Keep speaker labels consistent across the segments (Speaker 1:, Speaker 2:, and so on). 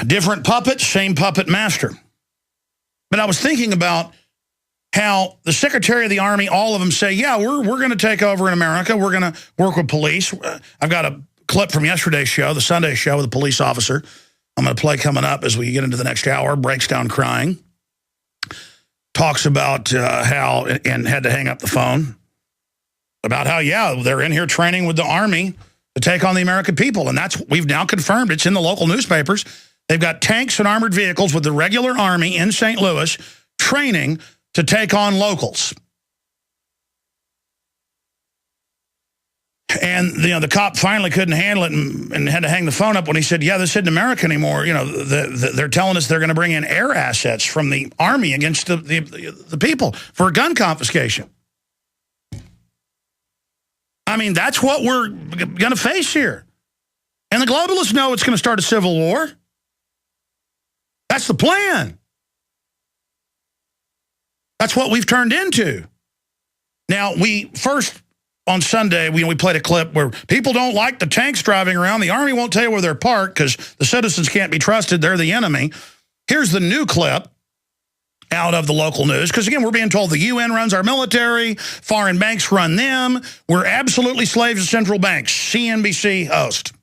Speaker 1: Different puppet, same puppet master. But I was thinking about how the Secretary of the Army, all of them say, yeah, we're going to take over in America. We're going to work with police. I've got a clip from yesterday's show, the Sunday show with a police officer. I'm going to play coming up as we get into the next hour. Breaks down crying. Talks about how, and had to hang up the phone, about how, yeah, they're in here training with the Army to take on the American people. And that's, we've now confirmed, it's in the local newspapers. They've got tanks and armored vehicles with the regular Army in St. Louis training to take on locals. And the cop finally couldn't handle it and had to hang the phone up when he said, yeah, this isn't America anymore. You know, they're telling us they're going to bring in air assets from the Army against the people for gun confiscation. I mean, that's what we're going to face here. And the globalists know it's going to start a civil war. That's the plan. That's what we've turned into. Now, we first, on Sunday, we played a clip where people don't like the tanks driving around. The Army won't tell you where they're parked because the citizens can't be trusted. They're the enemy. Here's the new clip out of the local news. Because, again, we're being told the UN runs our military. Foreign banks run them. We're absolutely slaves to central banks. CNBC host.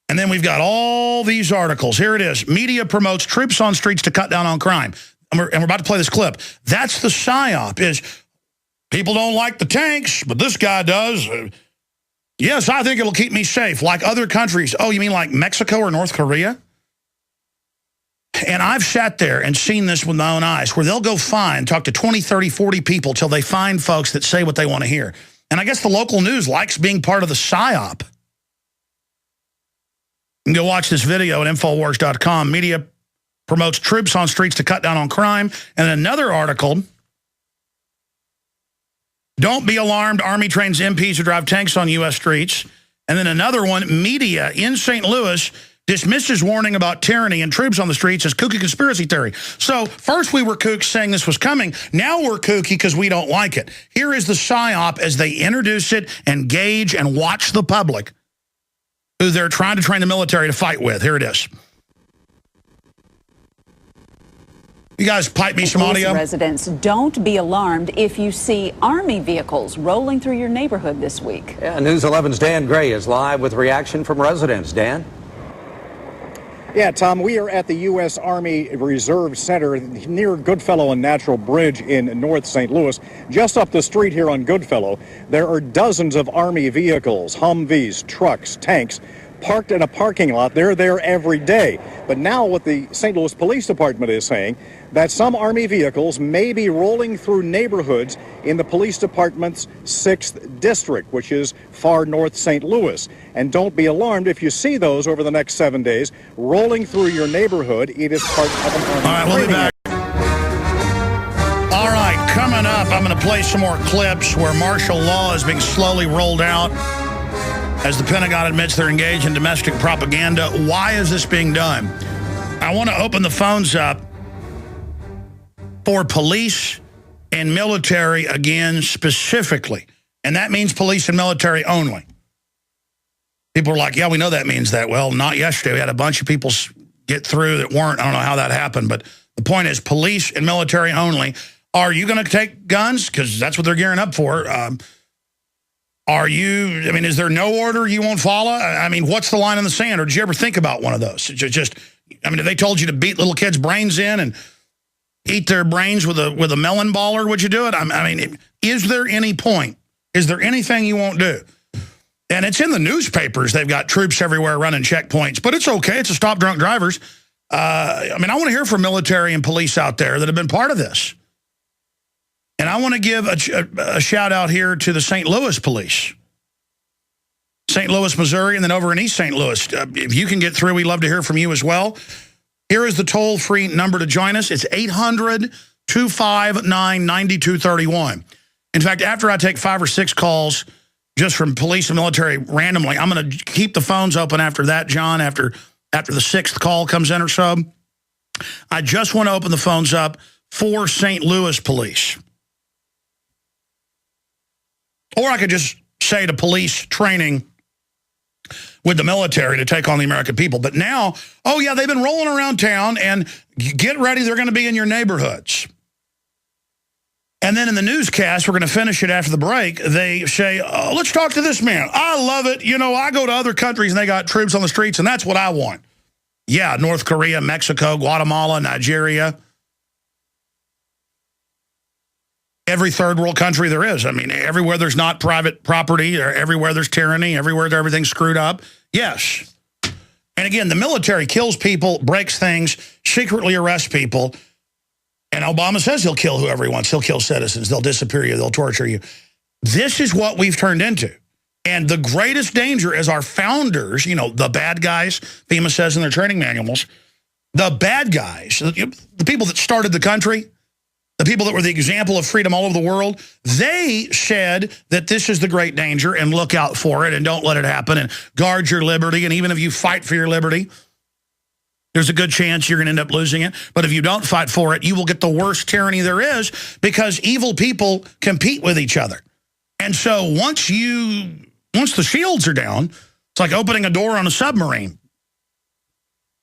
Speaker 1: And then we've got all these articles. Here it is. Media promotes troops on streets to cut down on crime. And we're about to play this clip. That's the psyop, is people don't like the tanks, but this guy does. Yes, I think it'll keep me safe, like other countries. Oh, you mean like Mexico or North Korea? And I've sat there and seen this with my own eyes, where they'll go talk to 20, 30, 40 people till they find folks that say what they want to hear. And I guess the local news likes being part of the psyop. You can go watch this video at Infowars.com. Media promotes troops on streets to cut down on crime. And another article, don't be alarmed, Army trains MPs to drive tanks on U.S. streets. And then another one, media in St. Louis dismisses warning about tyranny and troops on the streets as kooky conspiracy theory. So first we were kooks saying this was coming. Now we're kooky because we don't like it. Here is the psyop as they introduce it and gauge and watch the public who they're trying to train the military to fight with. Here it is. You guys pipe me some audio.
Speaker 2: Residents, don't be alarmed if you see Army vehicles rolling through your neighborhood this week.
Speaker 3: Yeah, News 11's Dan Gray is live with reaction from residents. Dan?
Speaker 4: Yeah, Tom, we are at the U.S. Army Reserve Center near Goodfellow and Natural Bridge in North St. Louis. Just up the street here on Goodfellow, there are dozens of Army vehicles, Humvees, trucks, tanks, parked in a parking lot. They're there every day. But now what the St. Louis Police Department is saying, that some Army vehicles may be rolling through neighborhoods in the police department's 6th district, which is far north St. Louis. And don't be alarmed if you see those over the next 7 days rolling through your neighborhood. It is part of an Army.
Speaker 1: All right, we'll be back. All right, coming up, I'm going to play some more clips where martial law is being slowly rolled out as the Pentagon admits they're engaged in domestic propaganda. Why is this being done? I want to open the phones up for police and military again specifically. And that means police and military only. People are like, yeah, we know that means that. Well, not yesterday. We had a bunch of people get through that weren't. I don't know how that happened. But the point is police and military only. Are you going to take guns? Because that's what they're gearing up for. Are you, I mean, is there no order you won't follow? I mean, what's the line in the sand? Or did you ever think about one of those? Just, I mean, if they told you to beat little kids' brains in and eat their brains with a melon baller, would you do it? I mean, is there any point? Is there anything you won't do? And it's in the newspapers. They've got troops everywhere running checkpoints, but it's okay. It's to stop drunk drivers. I mean, I want to hear from military and police out there that have been part of this. And I want to give a shout out here to the St. Louis police. St. Louis, Missouri, and then over in East St. Louis. If you can get through, we'd love to hear from you as well. Here is the toll-free number to join us. It's 800-259-9231. In fact, after I take 5 or 6 calls just from police and military randomly, I'm going to keep the phones open after that, John, after the 6th call comes in or so. I just want to open the phones up for St. Louis police. Or I could just say to police training, with the military to take on the American people. But now, oh yeah, they've been rolling around town, and get ready, they're going to be in your neighborhoods. And then in the newscast, we're going to finish it after the break, they say, oh, let's talk to this man. I love it. You know, I go to other countries and they got troops on the streets, and that's what I want. Yeah, North Korea, Mexico, Guatemala, Nigeria. Every third world country there is. I mean, everywhere there's not private property, or everywhere there's tyranny, everywhere everything's screwed up. Yes. And again, the military kills people, breaks things, secretly arrests people. And Obama says he'll kill whoever he wants. He'll kill citizens. They'll disappear you. They'll torture you. This is what we've turned into. And the greatest danger is our founders, you know, the bad guys, FEMA says in their training manuals, the bad guys, the people that started the country, the people that were the example of freedom all over the world, they said that this is the great danger and look out for it and don't let it happen and guard your liberty. And even if you fight for your liberty, there's a good chance you're going to end up losing it. But if you don't fight for it, you will get the worst tyranny there is, because evil people compete with each other. And so once the shields are down, it's like opening a door on a submarine.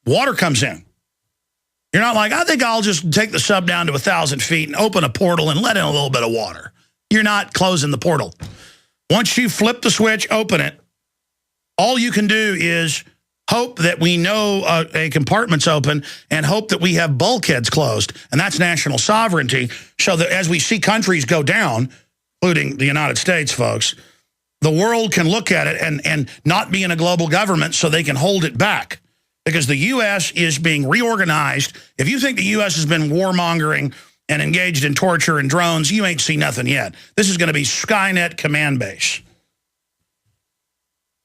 Speaker 1: Water comes in. You're not like, I think I'll just take the sub down to 1,000 feet and open a portal and let in a little bit of water. You're not closing the portal. Once you flip the switch, open it, all you can do is hope that we know a compartment's open and hope that we have bulkheads closed. And that's national sovereignty. So that as we see countries go down, including the United States, folks, the world can look at it and not be in a global government so they can hold it back. Because the U.S. is being reorganized. If you think the U.S. has been warmongering and engaged in torture and drones, you ain't seen nothing yet. This is going to be Skynet command base.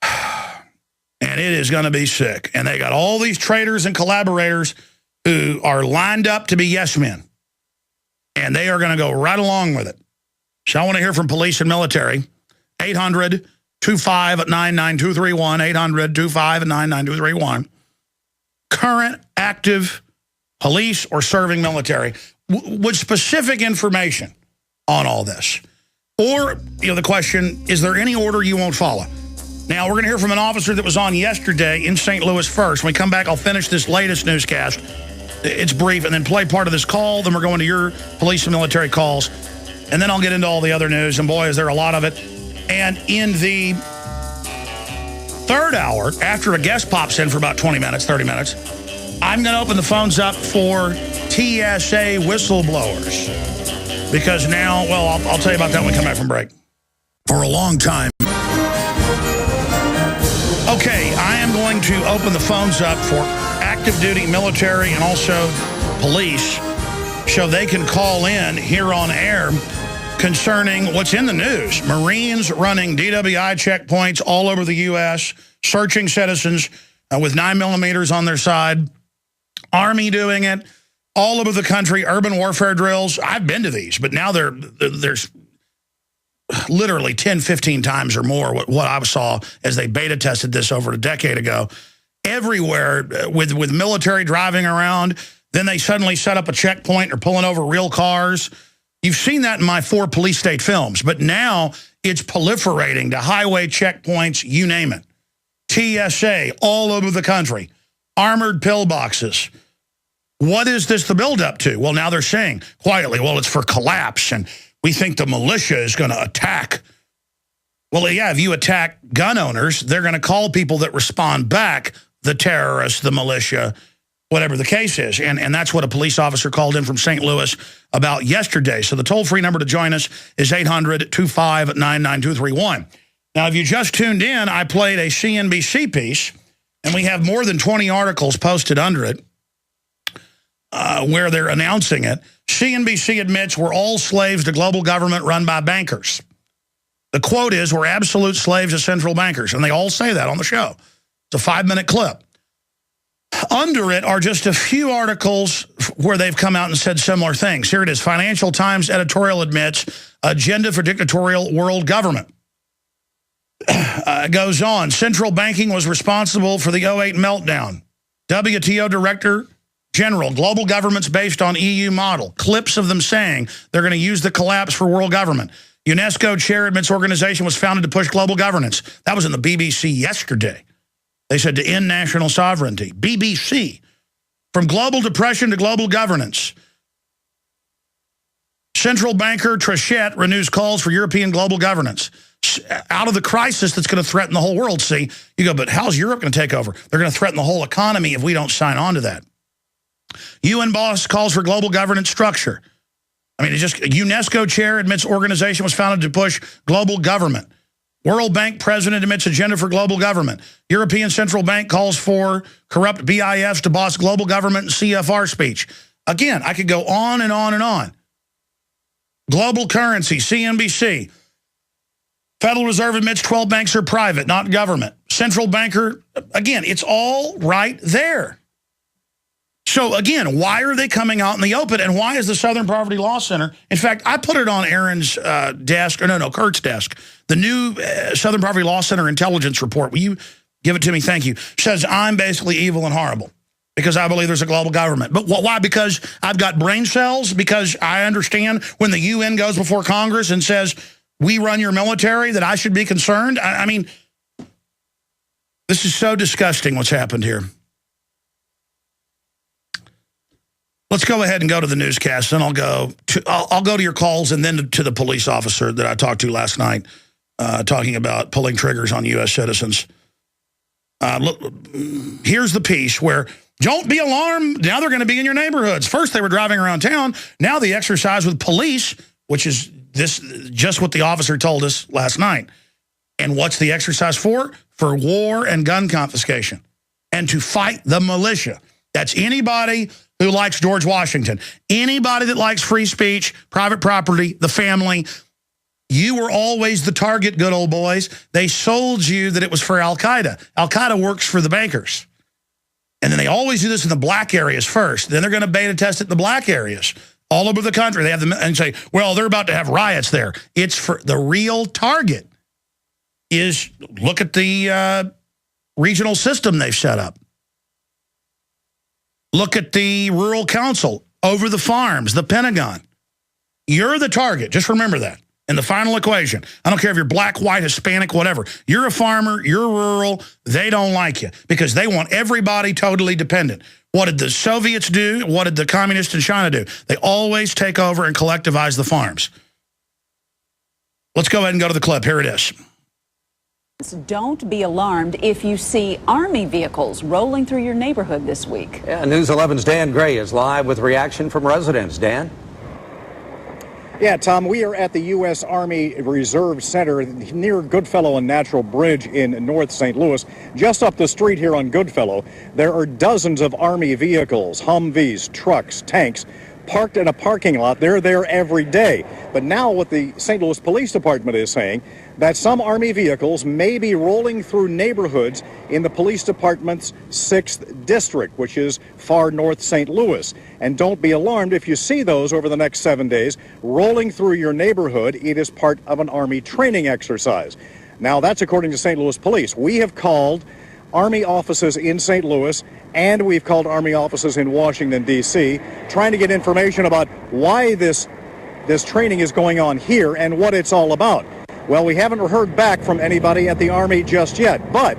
Speaker 1: And it is going to be sick. And they got all these traitors and collaborators who are lined up to be yes men. And they are going to go right along with it. So I want to hear from police and military. 800-25-99231. 800-25-99231. Current, active police or serving military with specific information on all this. Or, you know, the question, is there any order you won't follow? Now, we're going to hear from an officer that was on yesterday in St. Louis first. When we come back, I'll finish this latest newscast. It's brief, and then play part of this call. Then we're going to your police and military calls. And then I'll get into all the other news. And boy, is there a lot of it. And in the third hour, after a guest pops in for about 20 minutes, 30 minutes, I'm going to open the phones up for TSA whistleblowers. Because now, well, I'll tell you about that when we come back from break. For a long time. Okay, I am going to open the phones up for active duty military and also police so they can call in here on air concerning what's in the news. Marines running DWI checkpoints all over the U.S., searching citizens with 9mm on their side. Army doing it all over the country, urban warfare drills. I've been to these, but now there's literally 10, 15 times or more what I saw as they beta tested this over a decade ago. Everywhere with military driving around. Then they suddenly set up a checkpoint or pulling over real cars. You've seen that in my 4 police state films, but now it's proliferating to highway checkpoints, you name it. TSA all over the country. Armored pillboxes. What is this the buildup to? Well, now they're saying quietly, well, it's for collapse, and we think the militia is going to attack. Well, yeah, if you attack gun owners, they're going to call people that respond back the terrorists, the militia, whatever the case is. And that's what a police officer called in from St. Louis about yesterday. So the toll-free number to join us is 800-25-99231. Now, if you just tuned in, I played a CNBC piece, and we have more than 20 articles posted under it where they're announcing it. CNBC admits we're all slaves to global government run by bankers. The quote is, we're absolute slaves to central bankers. And they all say that on the show. It's a 5-minute clip. Under it are just a few articles where they've come out and said similar things. Here it is. Financial Times editorial admits agenda for dictatorial world government. Goes on. Central banking was responsible for the 2008 meltdown. WTO Director General, global governments based on EU model. Clips of them saying they're going to use the collapse for world government. UNESCO chair admits organization was founded to push global governance. That was in the BBC yesterday. They said to end national sovereignty. BBC, from global depression to global governance. Central banker Trichet renews calls for European global governance. Out of the crisis that's going to threaten the whole world. See, you go, but how's Europe going to take over? They're going to threaten the whole economy if we don't sign on to that. UN boss calls for global governance structure. I mean, UNESCO chair admits organization was founded to push global government. World Bank president admits agenda for global government. European Central Bank calls for corrupt BIFs to boss global government and CFR speech. Again, I could go on and on and on. Global currency, CNBC. Federal Reserve admits 12 banks are private, not government. Central banker, again, it's all right there. So again, why are they coming out in the open, and why is the Southern Poverty Law Center? In fact, I put it on Aaron's desk, or no, Kurt's desk. The new Southern Poverty Law Center intelligence report. Will you give it to me? Thank you. Says I'm basically evil and horrible because I believe there's a global government. But why? Because I've got brain cells? Because I understand when the UN goes before Congress and says, we run your military, that I should be concerned? I mean, this is so disgusting what's happened here. Let's go ahead and go to the newscast, and I'll go to your calls and then to the police officer that I talked to last night, talking about pulling triggers on U.S. citizens. Look, here's the piece where, don't be alarmed, now they're going to be in your neighborhoods. First they were driving around town, now the exercise with police, which is just what the officer told us last night. And what's the exercise for? For war and gun confiscation, and to fight the militia. That's anybody who likes George Washington, anybody that likes free speech, private property, the family. You were always the target, good old boys. They sold you that it was for Al-Qaeda. Al-Qaeda works for the bankers. And then they always do this in the black areas first. Then they're going to beta test it in the black areas all over the country. They have them and say, well, they're about to have riots there. It's for the real target is, look at the regional system they've set up. Look at the rural council over the farms, the Pentagon. You're the target. Just remember that. In the final equation, I don't care if you're black, white, Hispanic, whatever. You're a farmer, you're rural, they don't like you because they want everybody totally dependent. What did the Soviets do? What did the communists in China do? They always take over and collectivize the farms. Let's go ahead and go to the clip. Here it is.
Speaker 2: Don't be alarmed if you see Army vehicles rolling through your neighborhood this week.
Speaker 3: Yeah, News 11's Dan Gray is live with reaction from residents. Dan?
Speaker 4: Yeah, Tom, we are at the U.S. Army Reserve Center near Goodfellow and Natural Bridge in North St. Louis. Just up the street here on Goodfellow, there are dozens of Army vehicles, Humvees, trucks, tanks, parked in a parking lot. They're there every day. But now what the St. Louis Police Department is saying, that some Army vehicles may be rolling through neighborhoods in the police department's 6th district, which is far north St. Louis. And don't be alarmed if you see those over the next 7 days rolling through your neighborhood. It is part of an Army training exercise. Now, that's according to St. Louis Police. We have called Army offices in St. Louis, and we've called Army offices in Washington, D.C., trying to get information about why this training is going on here and what it's all about. Well, we haven't heard back from anybody at the Army just yet, but